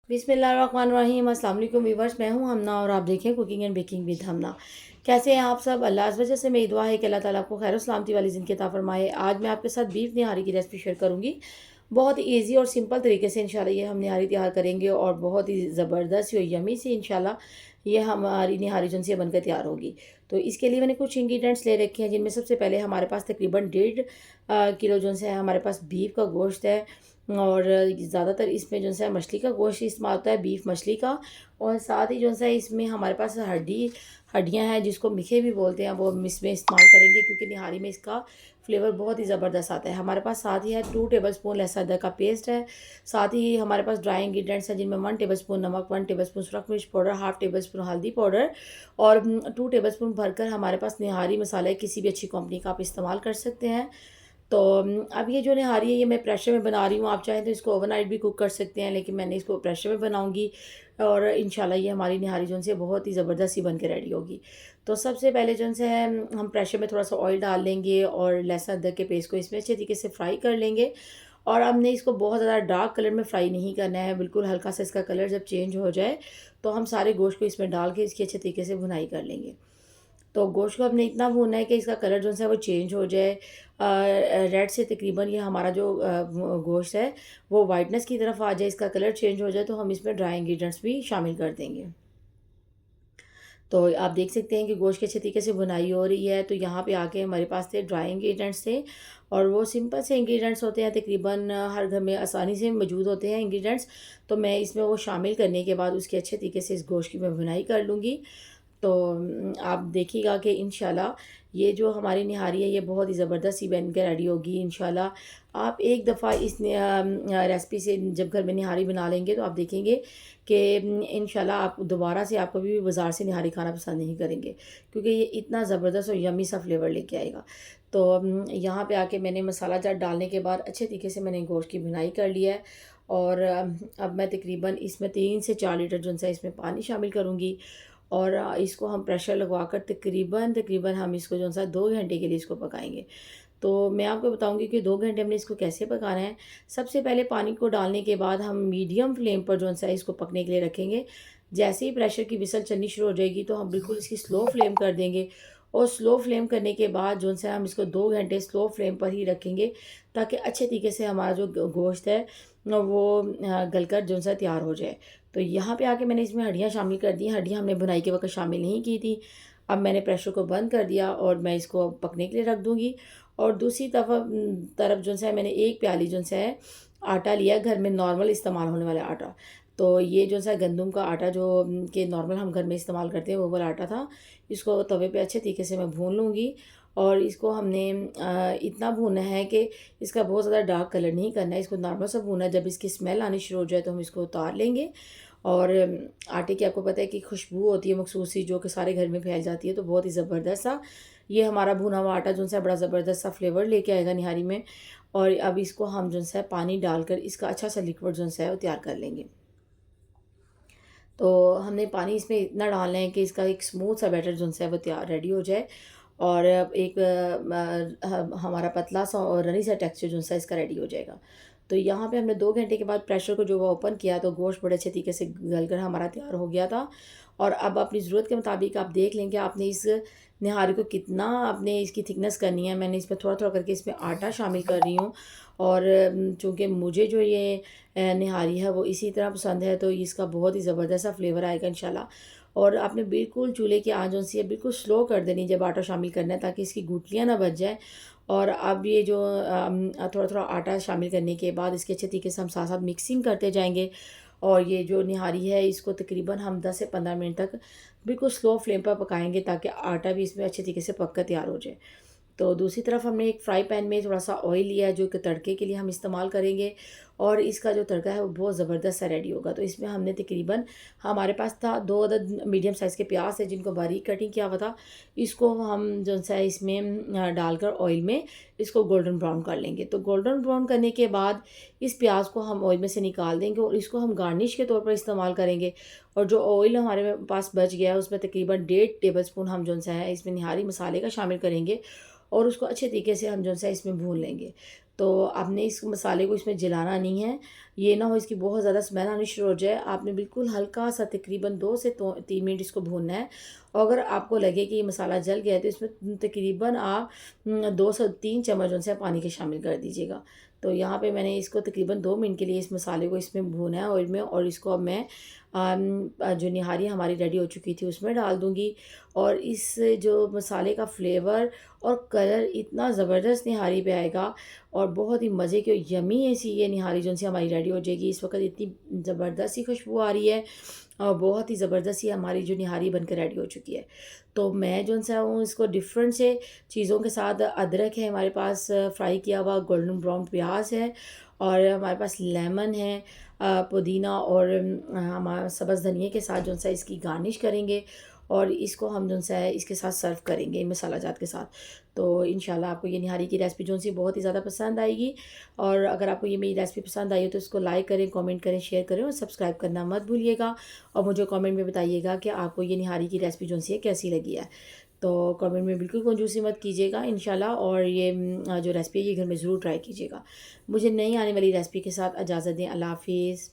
बिस्मिल्लाहिर्रहमानिर्रहीम। अस्सलाम वालेकुम व्यूवर्स, मैं हूं हमना और आप देखें कुकिंग एंड बेकिंग विद हमना। कैसे हैं आप सब? अल्लाह की वजह से मेरी दुआ है कि अल्लाह ताला आपको खैर सलामती वाली ज़िंदगी अता फरमाए। आज मैं आपके साथ बीफ निहारी की रेसिपी शेयर करूंगी। बहुत ईजी और सिंपल तरीके से इंशाल्लाह ये हम निहारी तैयार करेंगे और बहुत ही ज़बरदस्त और यमी से इंशाल्लाह ये हमारी निहारी जो से बनकर तैयार होगी। तो इसके लिए मैंने कुछ इंग्रेडिएंट्स ले रखे हैं, जिनमें सबसे पहले हमारे पास तकरीबन 1.5 किलो जो है हमारे पास बीफ का गोश्त है। और ज़्यादातर इसमें जो है मछली का गोश्त इस्तेमाल होता है, बीफ मछली का। और साथ ही जो है इसमें हमारे पास हड्डियां हैं, जिसको मिखे भी बोलते हैं, वो हम इसमें इस्तेमाल करेंगे क्योंकि निहारी में इसका फ्लेवर बहुत ही ज़बरदस्त आता है। हमारे पास साथ ही है 2 टेबल स्पून लहसुन अदरक का पेस्ट है। साथ ही हमारे पास ड्राई इंग्रीडियंट्स हैं, जिनमें 1 टेबल स्पून नमक, 1 टेबल स्पून सुरख मिर्च पाउडर, हाफ टेबल स्पून हल्दी पाउडर और 2 टेबल स्पून भरकर हमारे पास निहारी मसाला है, किसी भी अच्छी कंपनी का आप इस्तेमाल कर सकते हैं। तो अब ये जो निहारी है ये मैं प्रेशर में बना रही हूँ। आप चाहें तो इसको ओवरनाइट भी कुक कर सकते हैं, लेकिन मैंने इसको प्रेशर में बनाऊंगी और इंशाल्लाह ये हमारी निहारी जो है बहुत ही ज़बरदस्त ही बन के रेडी होगी। तो सबसे पहले जो है हम प्रेशर में थोड़ा सा ऑयल डाल लेंगे और लहसुन अदरक के पेस्ट को इसमें अच्छे तरीके से फ्राई कर लेंगे। और हमने इसको बहुत ज़्यादा डार्क कलर में फ्राई नहीं करना है, बिल्कुल हल्का सा इसका कलर जब चेंज हो जाए तो हम सारे गोश्त को इसमें डाल के इसकी अच्छे तरीके से भुनाई कर लेंगे। तो गोश्त को हमने इतना भूनना है कि इसका कलर जो है वो चेंज हो जाए, रेड से तकरीबन ये हमारा जो गोश्त है वो वाइटनेस की तरफ आ जाए, इसका कलर चेंज हो जाए तो हम इसमें ड्राई इंग्रेडिएंट्स भी शामिल कर देंगे। तो आप देख सकते हैं कि गोश्त के अच्छे तरीके से भुनाई हो रही है। तो यहाँ पे आके हमारे पास थे ड्राई इंग्रेडिएंट्स थे, और वो सिंपल से इंग्रेडिएंट्स होते हैं, तकरीबन हर घर में आसानी से मौजूद होते हैं इंग्रेडिएंट्स। तो मैं इसमें वो शामिल करने के बाद उसके अच्छे तरीके से इस गोश्त की मैं भुनाई कर लूँगी। तो आप देखिएगा कि इंशाल्लाह ये जो हमारी निहारी है ये बहुत ही ज़बरदस्त सी बन के रेडी होगी इंशाल्लाह। आप एक दफ़ा इस रेसिपी से जब घर में निहारी बना लेंगे तो आप देखेंगे कि इंशाल्लाह आप दोबारा से आप कभी भी बाज़ार से निहारी खाना पसंद नहीं करेंगे, क्योंकि ये इतना ज़बरदस्त और यमी सा फ्लेवर लेके आएगा। तो यहाँ पे आके मैंने मसाला जार डालने के बाद अच्छे तरीके से मैंने गोश्त की भुनाई कर लिया है। और अब मैं तकरीबन इसमें 3 से 4 लीटर जो है इसमें पानी शामिल करूँगी। और इसको हम प्रेशर लगवाकर तकरीबन तकरीबन हम इसको जो है 2 घंटे के लिए इसको पकाएंगे। तो मैं आपको बताऊंगी कि 2 घंटे हमने इसको कैसे पकाना है। सबसे पहले पानी को डालने के बाद हम मीडियम फ्लेम पर जो है इसको पकने के लिए रखेंगे। जैसे ही प्रेशर की विसल चलनी शुरू हो जाएगी तो हम बिल्कुल इसकी स्लो फ्लेम कर देंगे। और स्लो फ्लेम करने के बाद जो है हम इसको 2 घंटे स्लो फ्लेम पर ही रखेंगे, ताकि अच्छे तरीके से हमारा जो गोश्त है वो गलकर जो है तैयार हो जाए। तो यहाँ पे आके मैंने इसमें हड्डियाँ शामिल कर दी हैं। हड्डियाँ हमने भुनाई के वक्त शामिल नहीं की थी। अब मैंने प्रेशर को बंद कर दिया और मैं इसको पकने के लिए रख दूँगी। और दूसरी तरफ जो है मैंने एक प्याली जो है आटा लिया, घर में नॉर्मल इस्तेमाल होने वाला आटा। तो ये जो है गंदम का आटा जो कि नॉर्मल हम घर में इस्तेमाल करते हैं वो वाला आटा था। इसको तवे पे अच्छे तरीके से मैं भून लूँगी। और इसको हमने इतना भूनना है कि इसका बहुत ज़्यादा डार्क कलर नहीं करना है, इसको नॉर्मल सा भूनना है। जब इसकी स्मेल आनी शुरू हो जाए तो हम इसको उतार लेंगे। और आटे की आपको पता है कि खुशबू होती है मखसूस सी, जो कि सारे घर में फैल जाती है। तो बहुत ही ज़बरदस्त सा ये हमारा भुना हुआ आटा जो है बड़ा ज़बरदस्त सा फ्लेवर लेके आएगा निहारी में। और अब इसको हम जो है पानी डालकर इसका अच्छा सा लिक्विड जो है वो तैयार कर लेंगे। तो हमने पानी इसमें इतना डालना है कि इसका एक स्मूथ सा बैटर जो है वो तैयार रेडी हो जाए। और एक हमारा पतला सा और रनी सा टेक्सचर जो है इसका रेडी हो जाएगा। तो यहाँ पे हमने 2 घंटे के बाद प्रेशर को जो वो ओपन किया तो गोश्त बड़े अच्छे तरीके से गल कर हमारा तैयार हो गया था। और अब अपनी ज़रूरत के मुताबिक आप देख लेंगे आपने इस निहारी को कितना आपने इसकी थिकनेस करनी है। मैंने इसमें थोड़ा थोड़ा करके इसमें आटा शामिल कर रही हूँ। और चूँकि मुझे जो ये निहारी है वो इसी तरह पसंद है, तो इसका बहुत ही ज़बरदस्त सा फ्लेवर आएगा इंशाल्लाह। और आपने बिल्कुल चूल्हे की आंच जो सी है बिल्कुल स्लो कर देनी जब आटा शामिल करना है, ताकि इसकी गुठलियाँ ना बच जाए। और अब ये जो थोड़ा थोड़ा आटा शामिल करने के बाद इसके अच्छे तरीके से हम साथ साथ मिक्सिंग करते जाएंगे। और ये जो निहारी है इसको तकरीबन हम 10 से 15 मिनट तक बिल्कुल स्लो फ्लेम पर पकाएंगे, ताकि आटा भी इसमें अच्छे तरीके से पक कर तैयार हो जाए। तो दूसरी तरफ हमने एक फ्राई पैन में थोड़ा सा ऑयल लिया है, जो कि तड़के के लिए हम इस्तेमाल करेंगे। और इसका जो तड़का है वो बहुत ज़बरदस्त सा रेडी होगा। तो इसमें हमने तकरीबन हमारे पास था 2 अदद मीडियम साइज़ के प्याज है, जिनको बारीक कटिंग किया हुआ था। इसको हम जो है इसमें डालकर ऑयल में इसको गोल्डन ब्राउन कर लेंगे। तो गोल्डन ब्राउन करने के बाद इस प्याज को हम ऑयल में से निकाल देंगे और इसको हम गार्निश के तौर पर इस्तेमाल करेंगे। और जो ऑयल हमारे पास बच गया है उसमें तकरीबन 1.5 टेबल स्पून हम जो है इसमें निहारी मसाले का शामिल करेंगे। और उसको अच्छे तरीके से हम जो है इसमें भून लेंगे। तो आपने इस मसाले को इसमें जलाना नहीं है, ये ना हो इसकी बहुत ज़्यादा स्मेल आनी शुरू हो जाए। आपने बिल्कुल हल्का-सा तकरीबन 2 से तो 3 मिनट इसको भूनना है। और अगर आपको लगे कि ये मसाला जल गया है तो इसमें तकरीबन आप 2 से 3 चम्मच उनसे पानी के शामिल कर दीजिएगा। तो यहाँ पे मैंने इसको तकरीबन 2 मिनट के लिए इस मसाले को इसमें भूना है ऑयल में, और इसको अब मैं जो निहारी हमारी रेडी हो चुकी थी उसमें डाल दूँगी। और इस जो मसाले का फ्लेवर और कलर इतना ज़बरदस्त निहारी पे आएगा, और बहुत ही मज़े की और यम्मी ऐसी ये निहारी जो सी हमारी रेडी हो जाएगी। इस वक्त इतनी ज़बरदस्त सी खुशबू आ रही है, और बहुत ही ज़बरदस्त सी हमारी जो निहारी बनकर रेडी हो चुकी है। तो मैं जो सा हूँ इसको डिफरेंट से चीज़ों के साथ, अदरक है हमारे पास, फ्राई किया हुआ गोल्डन ब्राउन प्याज है, और हमारे पास लेमन है, पुदीना, और हमारा सब्ज़ धनिया के साथ जो सा इसकी गार्निश करेंगे, और इसको हम जो सा है इसके साथ सर्व करेंगे मसाला जात के साथ। तो इंशाल्लाह आपको ये निहारी की रेसिपी जो सी बहुत ही ज़्यादा पसंद आएगी। और अगर आपको ये मेरी रेसिपी पसंद आई हो तो इसको लाइक करें, कमेंट करें, शेयर करें, और सब्सक्राइब करना मत भूलिएगा। और मुझे कमेंट में बताइएगा कि आपको ये निहारी की रेसिपी जो सी है कैसी लगी है। तो कमेंट में बिल्कुल कंजूसी मत कीजिएगा इंशाल्लाह, और ये जो रेसिपी है ये घर में ज़रूर ट्राई कीजिएगा। मुझे नई आने वाली रेसिपी के साथ इजाज़त दें। अल्लाह हाफ़िज़।